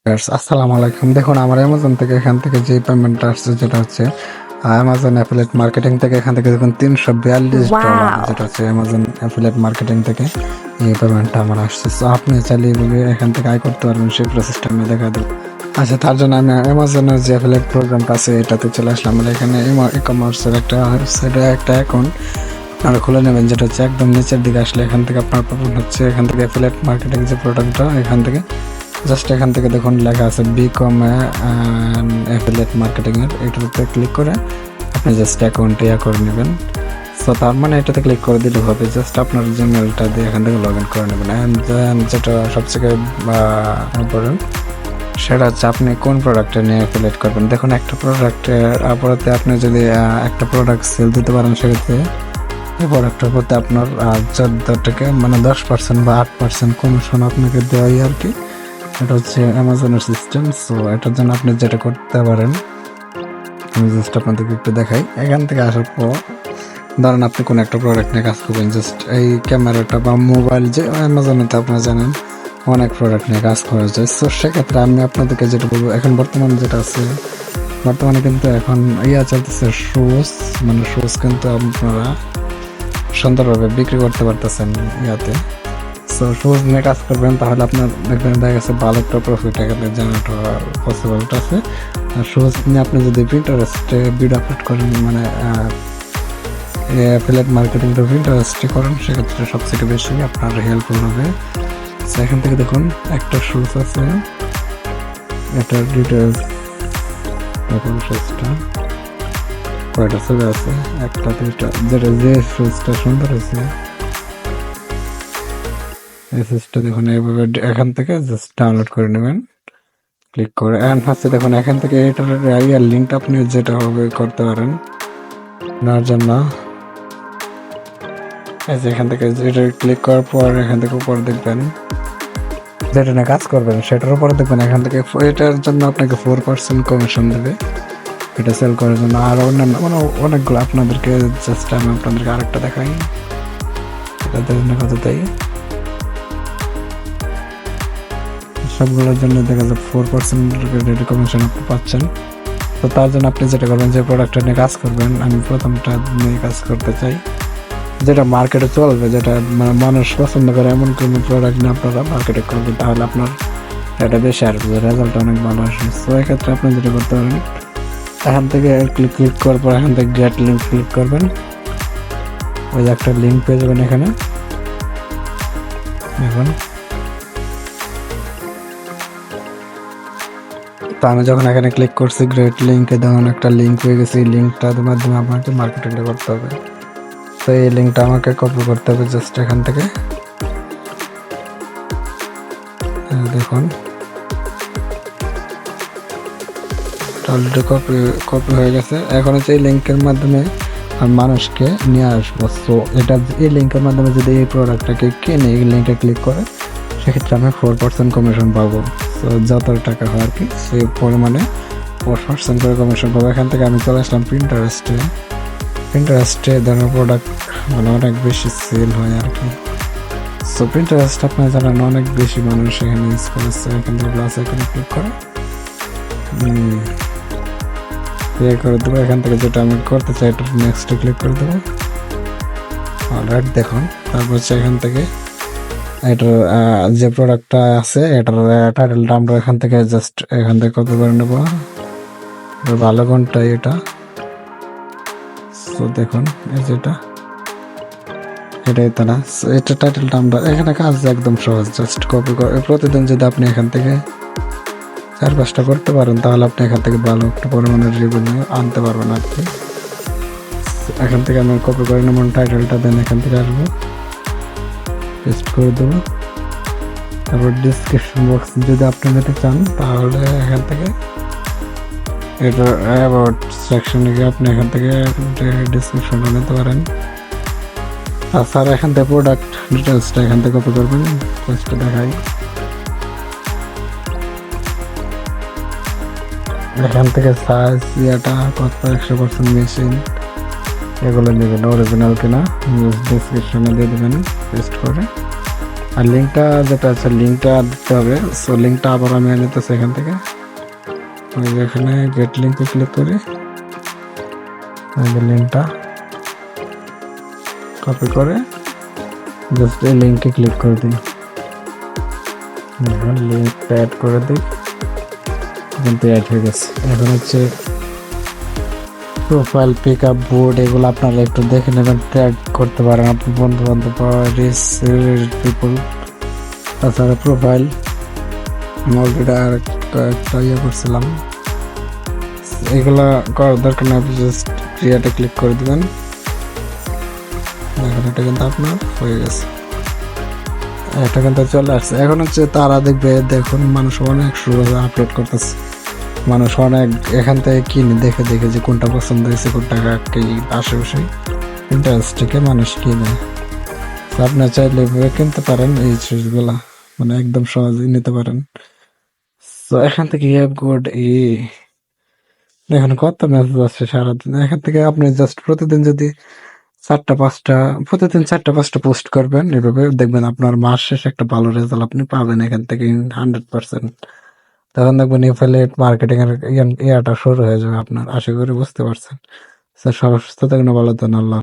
আসসালামু আলাইকুম। দেখুন আমার অ্যামাজন থেকে এখান থেকে যে পেমেন্টটা আসছে যেটা হচ্ছে অ্যামাজন অ্যাফিলিয়েট মার্কেটিং থেকে এখান থেকে দেখুন $342 ওয়াও! যেটা হচ্ছে অ্যামাজন অ্যাফিলিয়েট মার্কেটিং থেকে এই পেমেন্টটা আমার আসছে। সো আপনি চাইলে এইভাবে এখান থেকে আয় করতে পারবেন, সেই প্রসেসটা আমি দেখা দেবো। আচ্ছা, তার জন্য আমি অ্যামাজনের যে অ্যাফিলিয়েট প্রোগ্রামটা আছে এটাতে চলে আসলাম। আর এখানে ই কমার্সের একটা ওয়েবসাইটে একটা অ্যাকাউন্ট আপনারা খুলে নেবেন, যেটা হচ্ছে একদম নিচের দিকে আসলে এখান থেকে আপনার পাবেন হচ্ছে এখান থেকে অ্যাফিলিয়েট মার্কেটিং যে প্রোডাক্টটা এখান থেকে জাস্ট এখান থেকে দেখুন লেখা আছে বিকম অ্যাফিলিয়েট মার্কেটিং এর, এটার উপরে ক্লিক করে আপনি জাস্ট অ্যাকাউন্টে করে নেবেন। সো তার মানে এটাতে ক্লিক করে দিলে হবে, জাস্ট আপনার জিমেলটা দিয়ে এখান থেকে লগ ইন করে নেবেন। অ্যান্ড দেন যেটা সবথেকে ইম্পর্টেন্ট সেটা হচ্ছে আপনি কোন প্রোডাক্টটা নিয়ে অ্যাফিলিয়েট করবেন। দেখুন একটা প্রোডাক্টের আপাতত আপনি যদি একটা প্রোডাক্ট সেল দিতে পারেন, সেক্ষেত্রে এই প্রোডাক্টের প্রতি আপনার 14 থেকে মানে 10% বা 8% কমিশন আপনাকে দেওয়াই আর কি। এটা হচ্ছে অ্যামাজনের সিস্টেম। সো এটার জন্য আপনি যেটা করতে পারেন, আমি জাস্ট আপনাদেরকে একটু দেখাই। এখান থেকে আসার পর ধরেন আপনি কোনো একটা প্রোডাক্ট নিয়ে কাজ করবেন, জাস্ট এই ক্যামেরাটা বা মোবাইল, যে অ্যামাজনে তো আপনারা জানেন অনেক প্রোডাক্ট নিয়ে কাজ করা যায়। সো সেক্ষেত্রে আমি আপনাদেরকে যেটা বলবো, এখন বর্তমানে যেটা আছে, বর্তমানে কিন্তু এখন চলতেছে শুজ, মানে শুজ কিন্তু আপনারা সুন্দরভাবে বিক্রি করতে পারতেছেন ইয়াতে। সো শুজ নিয়ে কাজ করবেন, তাহলে আপনার দেখবেন দেখা গেছে ভালো একটা প্রফিট এখানে জেনারেট হওয়ার পসিবলটা আছে। আর শুজ নিয়ে আপনি যদি পিন্টারেস্টে ভিডিও আপলোড করেন, মানে অ্যাফিলিয়েট মার্কেটিংটা পিন্টারেস্টে করেন, সেক্ষেত্রে সবথেকে বেশি আপনার হেল্পফুল হবে। সো এখান থেকে দেখুন একটা শুজ আছে, এটার ডিটেলস দেখুন। শুজটা কয়টা ছবি আছে, একটা দুইটা, যেটা যে শুজটা সুন্দর হয়েছে এই শুজটা দেখুন। এইভাবে এখান থেকে জাস্ট ডাউনলোড করে নেবেন, ক্লিক করে। অ্যান্ড হচ্ছে দেখুন এখান থেকে এটার ইয়ার লিঙ্কটা আপনি যেটা হবে করতে পারেন নেওয়ার জন্য, এই যে এখান থেকে এটা ক্লিক করার পর এখান থেকে উপর দেখবেন যেটা নিয়ে কাজ করবেন সেটার উপরে দেখবেন এখান থেকে এটার জন্য আপনাকে 4% কমিশন দেবে এটা সেল করার জন্য। আর অন্যান্য মানে অনেকগুলো আপনাদেরকে জাস্ট আমি আপনাদেরকে আরেকটা দেখাই, এটাদের জন্য কত দেয়। সবগুলোর জন্য দেখা যায় 4% রেট কমিশন আপনি পাচ্ছেন। তো তার জন্য আপনি যেটা করবেন, যে প্রোডাক্টটা নিয়ে কাজ করবেন, আমি প্রথমটা নিয়ে কাজ করতে চাই যেটা মার্কেটে চলবে, যেটা মানে মানুষ পছন্দ করে এমন কোনো প্রোডাক্ট নিয়ে আপনারা মার্কেটে করবেন, তাহলে আপনার এটা বেশি আসবে, রেজাল্ট অনেক ভালো আসবে। তো এক্ষেত্রে আপনি যেটা করতে পারেন, এখান থেকে ক্লিক করার পর এখান থেকে গেট লিঙ্ক ক্লিক করবেন, ওই যে একটা লিঙ্ক পেয়ে যাবেন এখানে। এখন তো আমি যখন এখানে ক্লিক করছি গ্রেট লিঙ্কে, দেখুন একটা লিঙ্ক হয়ে গেছে। এই লিঙ্কটার মাধ্যমে আপনাকে মার্কেটিংটা করতে হবে। তো এই লিঙ্কটা আমাকে কপি করতে হবে জাস্ট এখান থেকে, দেখুন অলরেডি কপি হয়ে গেছে। এখন হচ্ছে এই লিঙ্কের মাধ্যমে আমি মানুষকে নিয়ে আসবো। সো এটা এই লিঙ্কের মাধ্যমে যদি এই প্রোডাক্টটাকে কিনে এই লিঙ্কে ক্লিক করে, সেক্ষেত্রে আমি 4% কমিশন পাবো। তো যত টাকা হয় আর কি সেই পরিমাণে 4% করে কমিশন পাবো। এখান থেকে আমি চলে আসলাম প্রিন্টারেস্টে ধরনের প্রোডাক্ট মানে অনেক বেশি সেল হয় আর কি। সো প্রিন্টারেস্ট আপনারা জানেন অনেক বেশি মানুষ এখানে ইউজ করেছে। এখান থেকে প্লাস এখানে ক্লিক করে পে করে দেবো। এখান থেকে যেটা আমি করতে চাই এটা নেক্সটে ক্লিক করে দেবো। অলরাইট, দেখুন তারপর হচ্ছে এখান থেকে এটার যে প্রোডাক্টটা আছে এটার টাইটেলটা আমরা এখান থেকে জাস্ট এখান থেকে কপি করে নেবো। ভালো কোনটা এটা, তো দেখুন এই যেটা এটাই তো না। এটা টাইটেলটা আমরা এখানে কাজ একদম সহজ, জাস্ট কপি করে প্রতিদিন যদি আপনি এখান থেকে 4-5টা করতে পারেন, তাহলে আপনি এখান থেকে ভালো একটা পরিমাণের রেভিনিউ আনতে পারবেন আর কি। এখান থেকে আমি কপি করে নেব টাইটেলটা, দেন এখান থেকে আসবো, পেস্ট করে দেবো। তারপর ডিসক্রিপশন বক্স যদি আপনি নিতে চান, তাহলে এখান থেকে এটা অ্যাবাউট সেকশনে গিয়ে আপনি এখান থেকে ডিসক্রিপশনটা নিতে পারেন। তাছাড়া এখান থেকে প্রোডাক্ট ডিটেলসটা এখান থেকে কপি করবেন, ফার্স্টে দেখাই। এখান থেকে সাইজ ইয়েটা কত 100% মেশিন এগুলো নেবেন, অরিজিনাল কিনা ডিসক্রিপশনে দিয়ে দেবেন পেস্ট করে। আর লিঙ্কটা যেটা আছে লিঙ্কটা দিতে হবে। সো লিঙ্কটা আবার আমি এনে নিতেছি এখান থেকে। ওই যে এখানে গেট লিঙ্কে ক্লিক করি, ওই যে লিঙ্কটা কপি করে জাস্ট এই লিঙ্কে ক্লিক করে দিই। লিঙ্কটা অ্যাড করে দিই, কিন্তু অ্যাড হয়ে গেছে। এখন হচ্ছে প্রোফাইল, পিক আপ, বোর্ড, এগুলো আপনারা একটু দেখে নেবেন, ট্র্যাক করতে পারেন আপনার বন্ধু বান্ধব পিপল। তাছাড়া প্রোফাইল আমি অলরেডি আর একটা ইয়ে করছিলাম, এগুলা করার দরকার না, আপনি জাস্ট ক্রিয়েটে ক্লিক করে দিবেন। এখন এটা কিন্তু আপনার হয়ে গেছে, এটা কিন্তু চলে আসছে। এখন হচ্ছে তারা দেখবে, দেখুন মানুষ অনেক শুরু আপলোড করতেছে, মানুষ অনেক এখান থেকে কিনে দেখে দেখে যে কোনটা পছন্দ হয়েছে, কোনটা কি আশেপাশে ইন্টারেস্টকে মানুষ কিনে। তো আপনার চাইলে কিনতে পারেন এই জিনিসগুলা, মানে একদম সহজেই নিতে পারেন। তো এখান থেকে গুড এখানে কত মেসেজ আসছে সারাদিন। এখান থেকে আপনি জাস্ট প্রতিদিন যদি প্রতিদিন 4টা 5টা পোস্ট করবেন, এভাবে দেখবেন আপনার মাস শেষে একটা ভালো রেজাল্ট আপনি পাবেন এখান থেকে 100%। তখন দেখবেন এফিলিয়েট মার্কেটিং এর ইয়াটা শুরু হয়ে যাবে আপনার। আশা করি বুঝতে পারছেন। স্যার সবার সুস্থ থাকুন, ভালো থাকুন, আল্লাহ।